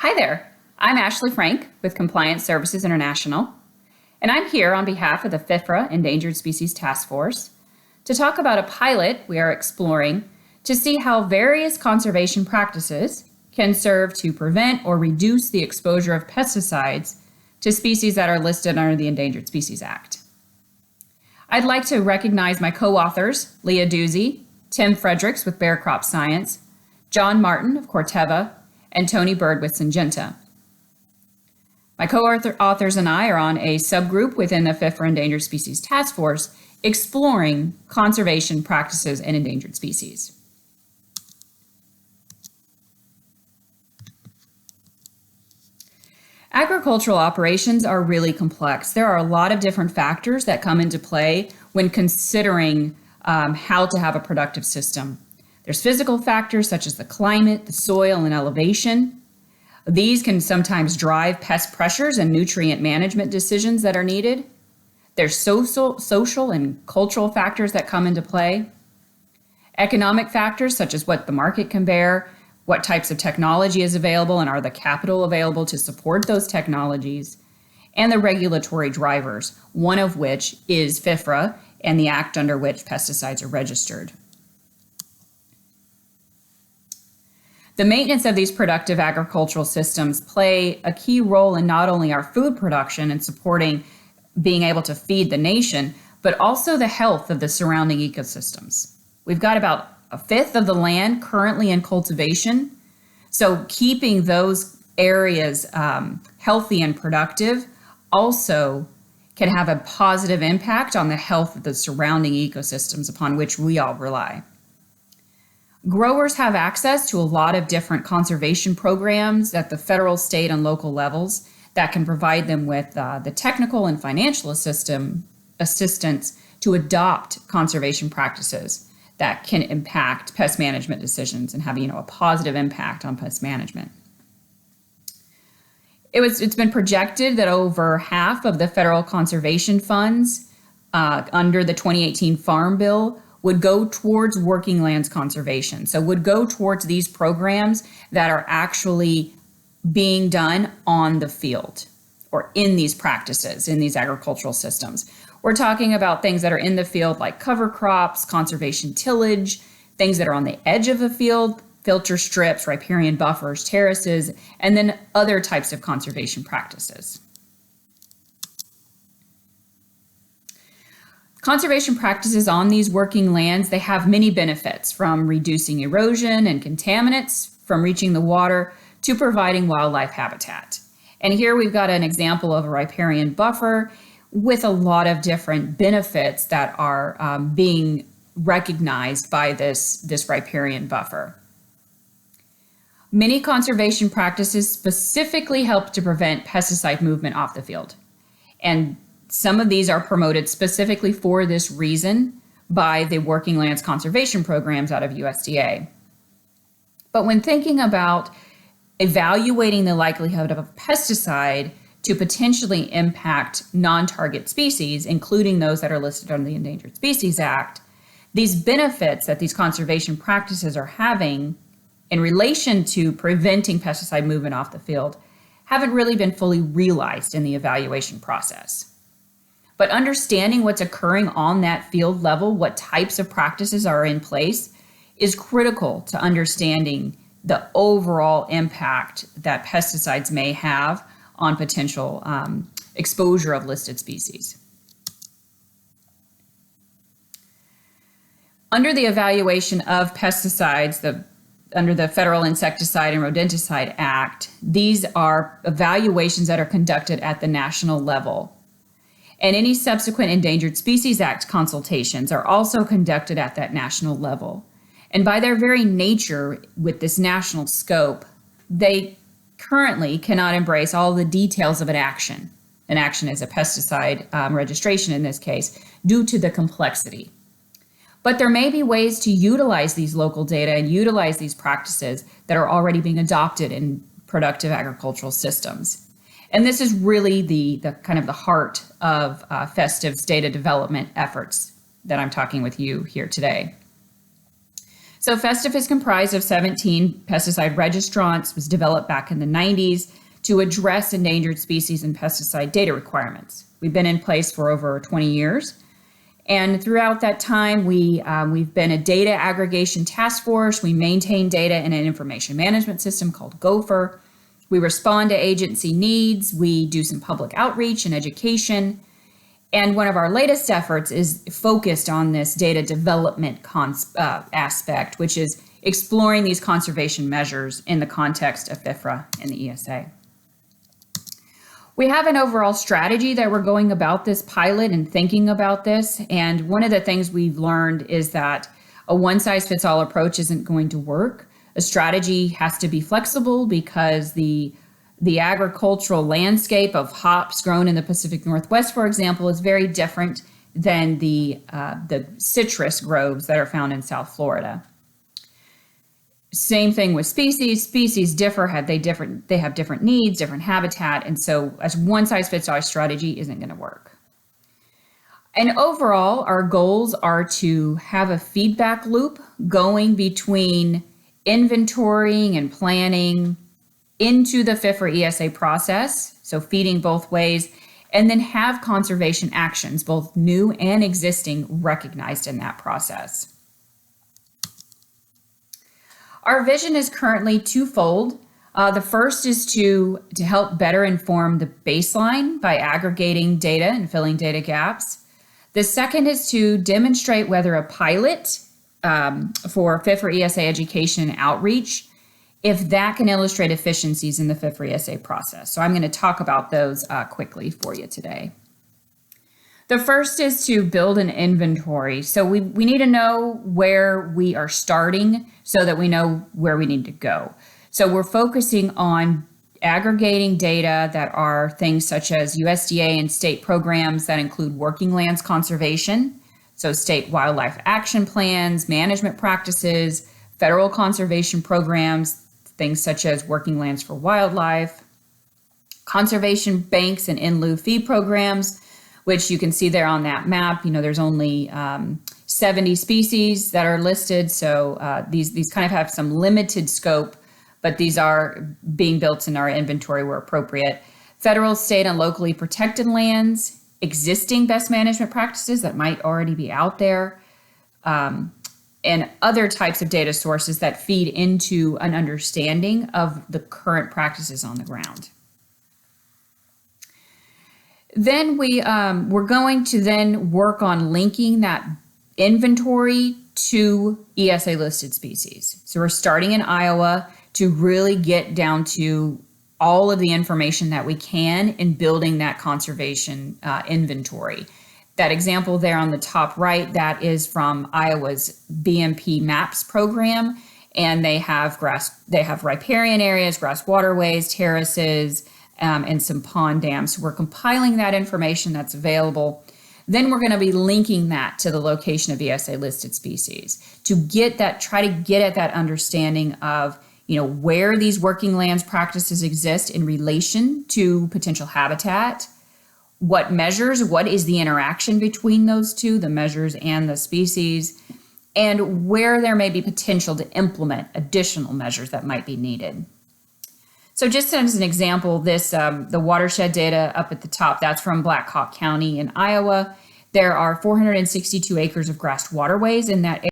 Hi there, I'm Ashley Frank with Compliance Services International, and I'm here on behalf of the FIFRA Endangered Species Task Force to talk about a pilot we are exploring to see how various conservation practices can serve to prevent or reduce the exposure of pesticides to species that are listed under the Endangered Species Act. I'd like to recognize my co-authors, Leah Doozy, Tim Fredericks with Bear Crop Science, John Martin of Corteva, and Tony Bird with Syngenta. My co-authors and I are on a subgroup within the FIFRA Endangered Species Task Force exploring conservation practices in endangered species. Agricultural operations are really complex. There are a lot of different factors that come into play when considering how to have a productive system. There's physical factors such as the climate, the soil, and elevation. These can sometimes drive pest pressures and nutrient management decisions that are needed. There's social and cultural factors that come into play. Economic factors such as what the market can bear, what types of technology is available, and are the capital available to support those technologies, and the regulatory drivers, one of which is FIFRA and the act under which pesticides are registered. The maintenance of these productive agricultural systems play a key role in not only our food production and supporting being able to feed the nation, but also the health of the surrounding ecosystems. We've got about a fifth of the land currently in cultivation, so keeping those areas healthy and productive also can have a positive impact on the health of the surrounding ecosystems upon which we all rely. Growers have access to a lot of different conservation programs at the federal, state, and local levels that can provide them with the technical and financial assistance to adopt conservation practices that can impact pest management decisions and have a positive impact on pest management. It's been projected that over half of the federal conservation funds under the 2018 Farm Bill would go towards working lands conservation. So would go towards these programs that are actually being done on the field or in these practices, in these agricultural systems. We're talking about things that are in the field like cover crops, conservation tillage, things that are on the edge of the field, filter strips, riparian buffers, terraces, and then other types of conservation practices. Conservation practices on these working lands, they have many benefits, from reducing erosion and contaminants from reaching the water to providing wildlife habitat. And here we've got an example of a riparian buffer with a lot of different benefits that are being recognized by this riparian buffer. Many conservation practices specifically help to prevent pesticide movement off the field. And some of these are promoted specifically for this reason by the Working Lands Conservation Programs out of USDA. But when thinking about evaluating the likelihood of a pesticide to potentially impact non-target species, including those that are listed under the Endangered Species Act, these benefits that these conservation practices are having in relation to preventing pesticide movement off the field haven't really been fully realized in the evaluation process. But understanding what's occurring on that field level, what types of practices are in place, is critical to understanding the overall impact that pesticides may have on potential exposure of listed species. Under the evaluation of pesticides, under the Federal Insecticide and Rodenticide Act, these are evaluations that are conducted at the national level. And any subsequent Endangered Species Act consultations are also conducted at that national level. And by their very nature, with this national scope, they currently cannot embrace all the details of an action. An action is a pesticide registration in this case, due to the complexity. But there may be ways to utilize these local data and utilize these practices that are already being adopted in productive agricultural systems. And this is really the kind of the heart of FESTF's data development efforts that I'm talking with you here today. So FESTF is comprised of 17 pesticide registrants, was developed back in the 90s to address endangered species and pesticide data requirements. We've been in place for over 20 years. And throughout that time, we've been a data aggregation task force. We maintain data in an information management system called Gopher. We respond to agency needs. We do some public outreach and education. And one of our latest efforts is focused on this data development aspect, which is exploring these conservation measures in the context of FIFRA and the ESA. We have an overall strategy that we're going about this pilot and thinking about this. And one of the things we've learned is that a one-size-fits-all approach isn't going to work. A strategy has to be flexible because the agricultural landscape of hops grown in the Pacific Northwest, for example, is very different than the citrus groves that are found in South Florida. Same thing with species. Species differ, they have different needs, different habitat, and so as one-size-fits-all strategy isn't going to work. And overall, our goals are to have a feedback loop going between inventorying and planning into the FIFRA ESA process, so feeding both ways, and then have conservation actions, both new and existing, recognized in that process. Our vision is currently twofold. The first is to help better inform the baseline by aggregating data and filling data gaps. The second is to demonstrate whether a pilot for FIFRA ESA education and outreach, if that can illustrate efficiencies in the FIFRA ESA process. So I'm going to talk about those quickly for you today. The first is to build an inventory. So we need to know where we are starting so that we know where we need to go. So we're focusing on aggregating data that are things such as USDA and state programs that include working lands conservation, so state wildlife action plans, management practices, federal conservation programs, things such as working lands for wildlife, conservation banks and in lieu fee programs, which you can see there on that map. You know, there's only 70 species that are listed, so these kind of have some limited scope, but these are being built in our inventory where appropriate. Federal, state, and locally protected lands, existing best management practices that might already be out there, and other types of data sources that feed into an understanding of the current practices on the ground. Then we're going to then work on linking that inventory to ESA listed species. So we're starting in Iowa to really get down to all of the information that we can in building that conservation inventory. That example there on the top right, that is from Iowa's BMP MAPS program, and they have riparian areas, grass waterways, terraces, and some pond dams. So we're compiling that information that's available. Then we're going to be linking that to the location of ESA listed species to try to get at that understanding of, where these working lands practices exist in relation to potential habitat, what is the interaction between those two, the measures and the species, and where there may be potential to implement additional measures that might be needed. So just as an example, the watershed data up at the top, that's from Black Hawk County in Iowa. There are 462 acres of grassed waterways in that area.